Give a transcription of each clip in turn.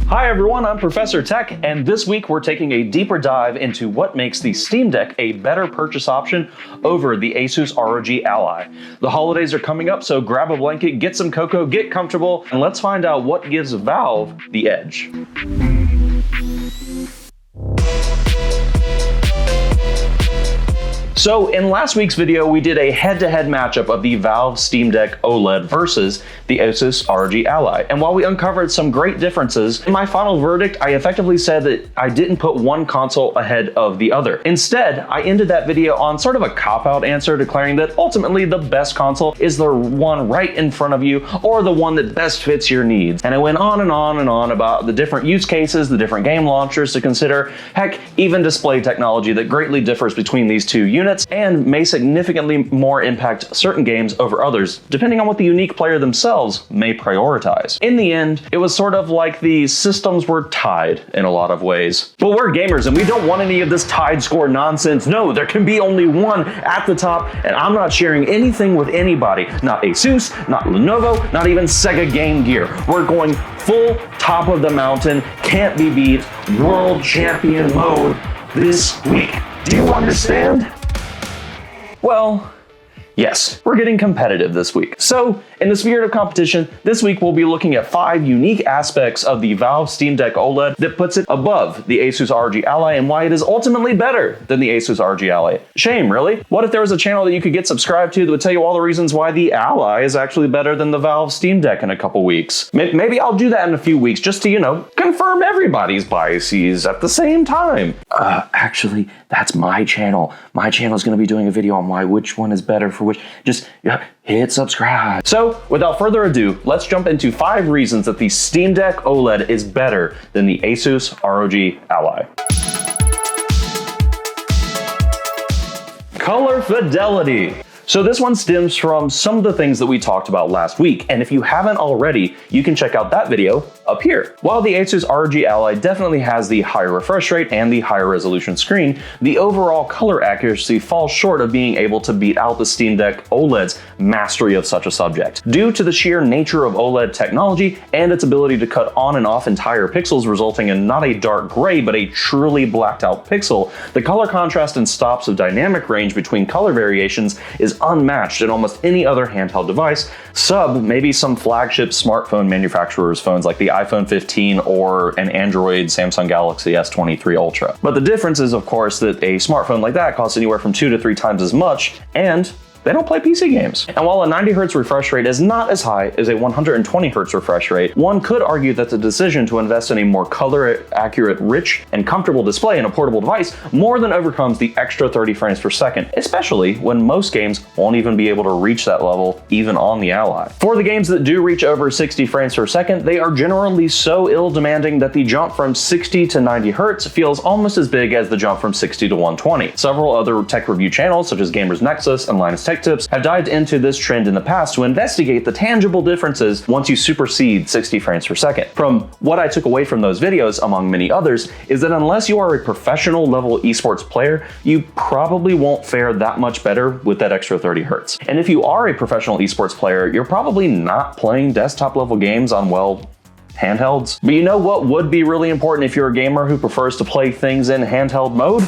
Hi everyone, I'm Professor Tech, and this week we're taking a deeper dive into what makes the Steam Deck a better purchase option over the ASUS ROG Ally. The holidays are coming up, so grab a blanket, get some cocoa, get comfortable, and let's find out what gives Valve the edge. So in last week's video, we did a head-to-head matchup of the Valve Steam Deck OLED versus the ASUS ROG Ally. And while we uncovered some great differences, in my final verdict, I effectively said that I didn't put one console ahead of the other. Instead, I ended that video on sort of a cop-out answer, declaring that ultimately the best console is the one right in front of you, or the one that best fits your needs. And I went on and on and on about the different use cases, the different game launchers to consider, heck, even display technology that greatly differs between these two units and may significantly more impact certain games over others, depending on what the unique player themselves may prioritize. In the end, it was sort of like the systems were tied in a lot of ways. But we're gamers and we don't want any of this tied score nonsense. No, there can be only one at the top, and I'm not sharing anything with anybody. Not ASUS, not Lenovo, not even Sega Game Gear. We're going full top of the mountain, can't be beat, world champion mode this week. Do you understand? Well, yes, we're getting competitive this week. So, in the spirit of competition, this week we'll be looking at 5 unique aspects of the Valve Steam Deck OLED that puts it above the ASUS ROG Ally and why it is ultimately better than the ASUS ROG Ally. Shame, really? What if there was a channel that you could get subscribed to that would tell you all the reasons why the Ally is actually better than the Valve Steam Deck in a couple weeks? Maybe I'll do that in a few weeks just to, confirm everybody's biases at the same time. Actually, that's my channel. My channel is going to be doing a video on which one is better for which. Just hit subscribe. So, without further ado, let's jump into 5 reasons that the Steam Deck OLED is better than the ASUS ROG Ally. Color fidelity. So this one stems from some of the things that we talked about last week, and if you haven't already, you can check out that video up here. While the ASUS ROG Ally definitely has the higher refresh rate and the higher resolution screen, the overall color accuracy falls short of being able to beat out the Steam Deck OLED's mastery of such a subject. Due to the sheer nature of OLED technology and its ability to cut on and off entire pixels, resulting in not a dark gray, but a truly blacked out pixel, the color contrast and stops of dynamic range between color variations is unmatched in almost any other handheld device, sub maybe some flagship smartphone manufacturers' phones like the iPhone 15 or an Android Samsung Galaxy S23 Ultra. But the difference is, of course, that a smartphone like that costs anywhere from 2 to 3 times as much, and they don't play PC games. And while a 90Hz refresh rate is not as high as a 120Hz refresh rate, one could argue that the decision to invest in a more color-accurate, rich, and comfortable display in a portable device more than overcomes the extra 30 frames per second, especially when most games won't even be able to reach that level even on the Ally. For the games that do reach over 60 frames per second, they are generally so ill-demanding that the jump from 60 to 90 Hz feels almost as big as the jump from 60 to 120. Several other tech review channels, such as Gamers Nexus and Linus Tech Tips, have dived into this trend in the past to investigate the tangible differences once you supersede 60 frames per second. From what I took away from those videos, among many others, is that unless you are a professional level esports player, you probably won't fare that much better with that extra 30 Hz. And if you are a professional esports player, you're probably not playing desktop level games on, well, handhelds. But you know what would be really important if you're a gamer who prefers to play things in handheld mode?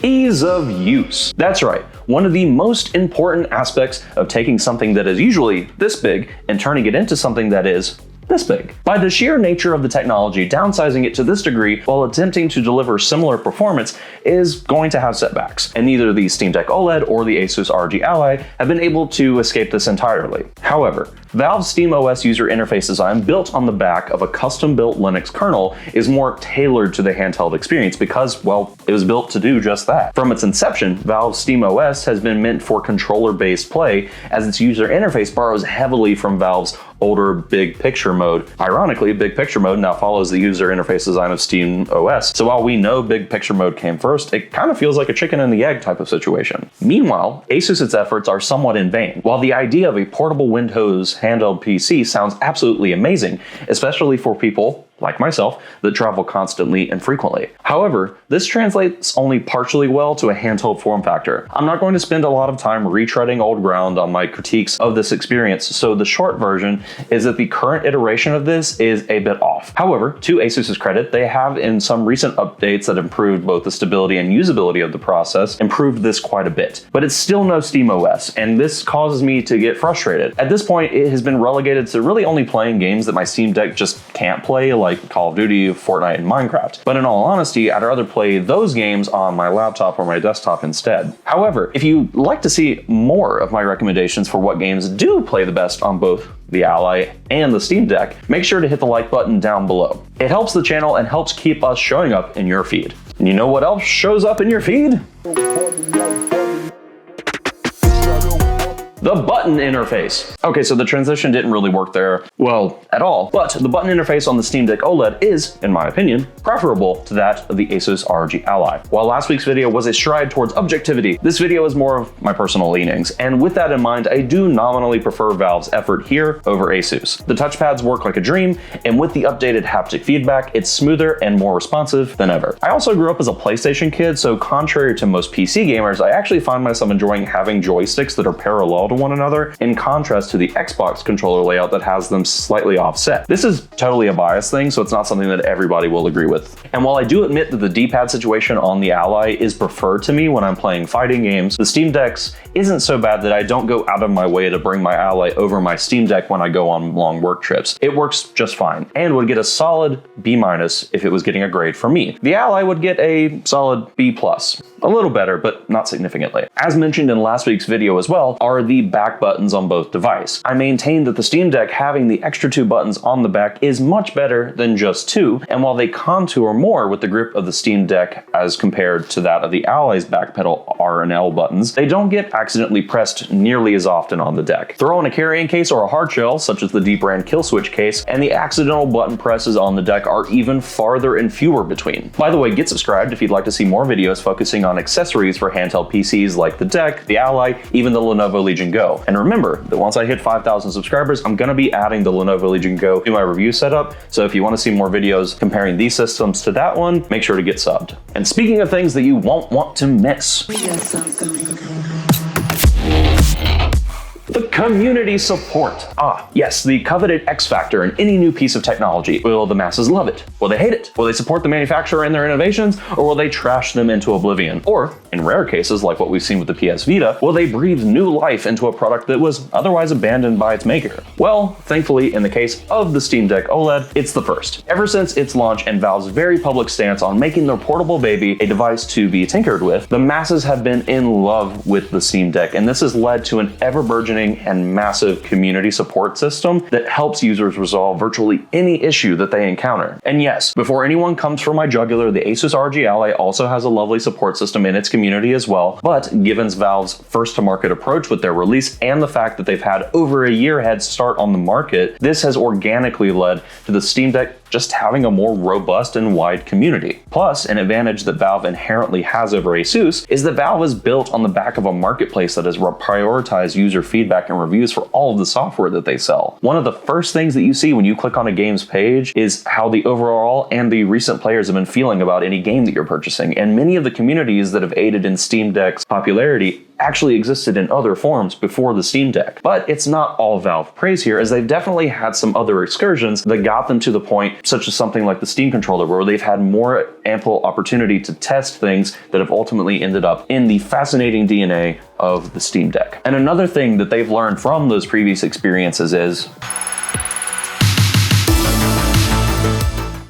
Ease of use. That's right. One of the most important aspects of taking something that is usually this big and turning it into something that is this big. By the sheer nature of the technology, downsizing it to this degree while attempting to deliver similar performance is going to have setbacks, and neither the Steam Deck OLED or the ASUS ROG Ally have been able to escape this entirely. However, Valve's SteamOS user interface design, built on the back of a custom-built Linux kernel, is more tailored to the handheld experience because, well, it was built to do just that. From its inception, Valve's SteamOS has been meant for controller-based play, as its user interface borrows heavily from Valve's older Big Picture mode. Ironically, Big Picture mode now follows the user interface design of SteamOS. So while we know Big Picture mode came first, it kind of feels like a chicken and the egg type of situation. Meanwhile, ASUS's efforts are somewhat in vain. While the idea of a portable Windows handheld PC sounds absolutely amazing, especially for people like myself, that travel constantly and frequently. However, this translates only partially well to a handheld form factor. I'm not going to spend a lot of time retreading old ground on my critiques of this experience, so the short version is that the current iteration of this is a bit off. However, to ASUS's credit, they have in some recent updates that improved both the stability and usability of the process, improved this quite a bit. But it's still no Steam OS, and this causes me to get frustrated. At this point, it has been relegated to really only playing games that my Steam Deck just can't play, like Call of Duty, Fortnite, and Minecraft. But in all honesty, I'd rather play those games on my laptop or my desktop instead. However, if you'd like to see more of my recommendations for what games do play the best on both the Ally and the Steam Deck, make sure to hit the like button down below. It helps the channel and helps keep us showing up in your feed. And you know what else shows up in your feed? The button interface. Okay, so the transition didn't really work there, well, at all, but the button interface on the Steam Deck OLED is, in my opinion, preferable to that of the ASUS ROG Ally. While last week's video was a stride towards objectivity, this video is more of my personal leanings, and with that in mind, I do nominally prefer Valve's effort here over ASUS. The touchpads work like a dream, and with the updated haptic feedback, it's smoother and more responsive than ever. I also grew up as a PlayStation kid, so contrary to most PC gamers, I actually find myself enjoying having joysticks that are parallel to one another, in contrast to the Xbox controller layout that has them slightly offset. This is totally a bias thing, so it's not something that everybody will agree with. And while I do admit that the D-pad situation on the Ally is preferred to me when I'm playing fighting games, the Steam Deck's isn't so bad that I don't go out of my way to bring my Ally over my Steam Deck when I go on long work trips. It works just fine, and would get a solid B- if it was getting a grade from me. The Ally would get a solid B+. A little better, but not significantly. As mentioned in last week's video as well, are the back buttons on both devices. I maintain that the Steam Deck having the extra 2 buttons on the back is much better than just 2, and while they contour more with the grip of the Steam Deck as compared to that of the Ally's back pedal R and L buttons, they don't get accidentally pressed nearly as often on the deck. Throw in a carrying case or a hard shell, such as the D-brand kill switch case, and the accidental button presses on the deck are even farther and fewer between. By the way, get subscribed if you'd like to see more videos focusing on accessories for handheld PCs like the Deck, the Ally, even the Lenovo Legion Go. And remember that once I hit 5,000 subscribers, I'm gonna be adding the Lenovo Legion Go to my review setup. So if you wanna see more videos comparing these systems to that one, make sure to get subbed. And speaking of things that you won't want to miss, the community support. Ah, yes, the coveted X factor in any new piece of technology. Will the masses love it? Will they hate it? Will they support the manufacturer and their innovations? Or will they trash them into oblivion? Or, in rare cases like what we've seen with the PS Vita, will they breathe new life into a product that was otherwise abandoned by its maker? Well, thankfully, in the case of the Steam Deck OLED, it's the first. Ever since its launch and Valve's very public stance on making their portable baby a device to be tinkered with, the masses have been in love with the Steam Deck, and this has led to an ever-burgeoning and massive community support system that helps users resolve virtually any issue that they encounter. And yes, before anyone comes for my jugular, the ASUS ROG Ally also has a lovely support system in its community as well, but given Valve's first-to-market approach with their release and the fact that they've had over a year head start on the market, this has organically led to the Steam Deck just having a more robust and wide community. Plus, an advantage that Valve inherently has over ASUS is that Valve is built on the back of a marketplace that has prioritized user feedback and reviews for all of the software that they sell. One of the first things that you see when you click on a game's page is how the overall and the recent players have been feeling about any game that you're purchasing, and many of the communities that have aided in Steam Deck's popularity actually existed in other forms before the Steam Deck. But it's not all Valve praise here, as they've definitely had some other excursions that got them to the point, such as something like the Steam controller, where they've had more ample opportunity to test things that have ultimately ended up in the fascinating DNA of the Steam Deck. And another thing that they've learned from those previous experiences is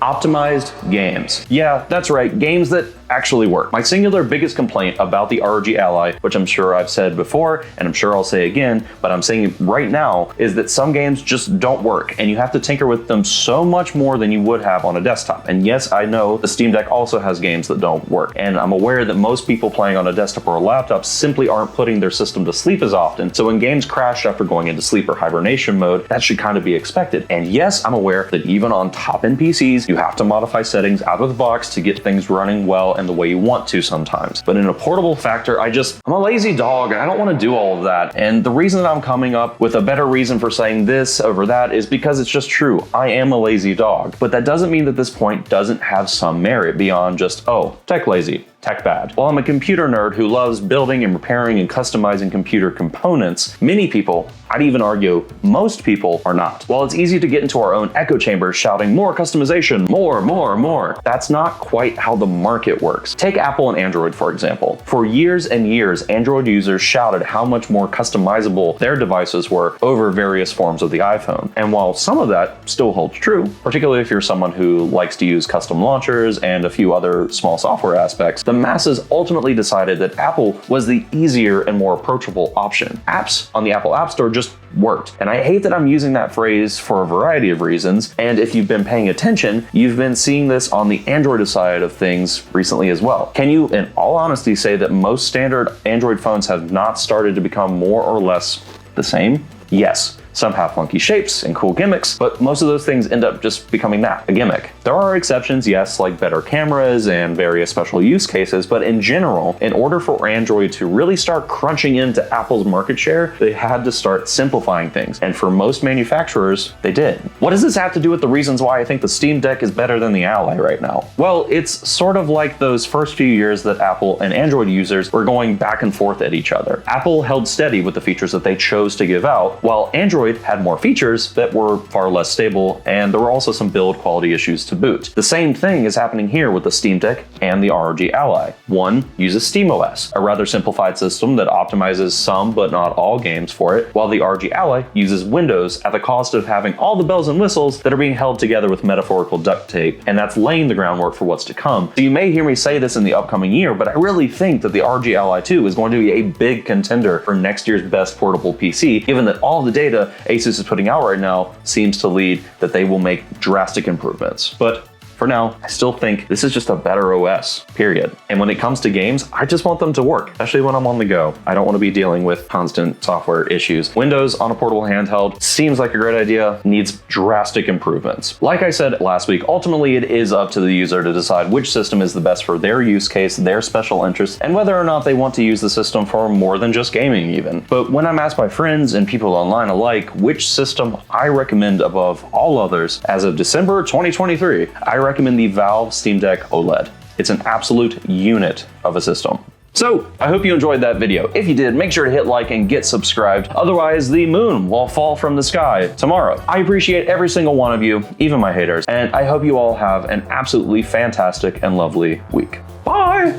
optimized games. Yeah, that's right, games that actually work. My singular biggest complaint about the ROG Ally, which I'm sure I've said before, and I'm sure I'll say again, but I'm saying it right now, is that some games just don't work, and you have to tinker with them so much more than you would have on a desktop. And yes, I know the Steam Deck also has games that don't work, and I'm aware that most people playing on a desktop or a laptop simply aren't putting their system to sleep as often, so when games crash after going into sleep or hibernation mode, that should kind of be expected. And yes, I'm aware that even on top-end PCs, You have to modify settings out of the box to get things running well and the way you want to sometimes. But in a portable factor, I'm a lazy dog and I don't want to do all of that. And the reason that I'm coming up with a better reason for saying this over that is because it's just true. I am a lazy dog. But that doesn't mean that this point doesn't have some merit beyond just, oh, tech lazy. Tech bad. While I'm a computer nerd who loves building and repairing and customizing computer components, many people, I'd even argue most people, are not. While it's easy to get into our own echo chambers shouting more customization, more, that's not quite how the market works. Take Apple and Android, for example. For years and years, Android users shouted how much more customizable their devices were over various forms of the iPhone. And while some of that still holds true, particularly if you're someone who likes to use custom launchers and a few other small software aspects, the masses ultimately decided that Apple was the easier and more approachable option. Apps on the Apple App Store just worked. And I hate that I'm using that phrase for a variety of reasons. And if you've been paying attention, you've been seeing this on the Android side of things recently as well. Can you, in all honesty, say that most standard Android phones have not started to become more or less the same? Yes. Some have funky shapes and cool gimmicks, but most of those things end up just becoming that, a gimmick. There are exceptions, yes, like better cameras and various special use cases, but in general, in order for Android to really start crunching into Apple's market share, they had to start simplifying things. And for most manufacturers, they did. What does this have to do with the reasons why I think the Steam Deck is better than the Ally right now? Well, it's sort of like those first few years that Apple and Android users were going back and forth at each other. Apple held steady with the features that they chose to give out, while Android had more features that were far less stable, and there were also some build quality issues to boot. The same thing is happening here with the Steam Deck and the ROG Ally. One uses SteamOS, a rather simplified system that optimizes some but not all games for it, while the ROG Ally uses Windows at the cost of having all the bells and whistles that are being held together with metaphorical duct tape, and that's laying the groundwork for what's to come. So you may hear me say this in the upcoming year, but I really think that the ROG Ally 2 is going to be a big contender for next year's best portable PC, given that all the data ASUS is putting out right now seems to lead that they will make drastic improvements. But for now, I still think this is just a better OS, period. And when it comes to games, I just want them to work, especially when I'm on the go. I don't want to be dealing with constant software issues. Windows on a portable handheld seems like a great idea, needs drastic improvements. Like I said last week, ultimately it is up to the user to decide which system is the best for their use case, their special interests, and whether or not they want to use the system for more than just gaming even. But when I'm asked by friends and people online alike which system I recommend above all others, as of December 2023, I recommend the Valve Steam Deck OLED. It's an absolute unit of a system. So, I hope you enjoyed that video. If you did, make sure to hit like and get subscribed. Otherwise, the moon will fall from the sky tomorrow. I appreciate every single one of you, even my haters, and I hope you all have an absolutely fantastic and lovely week. Bye!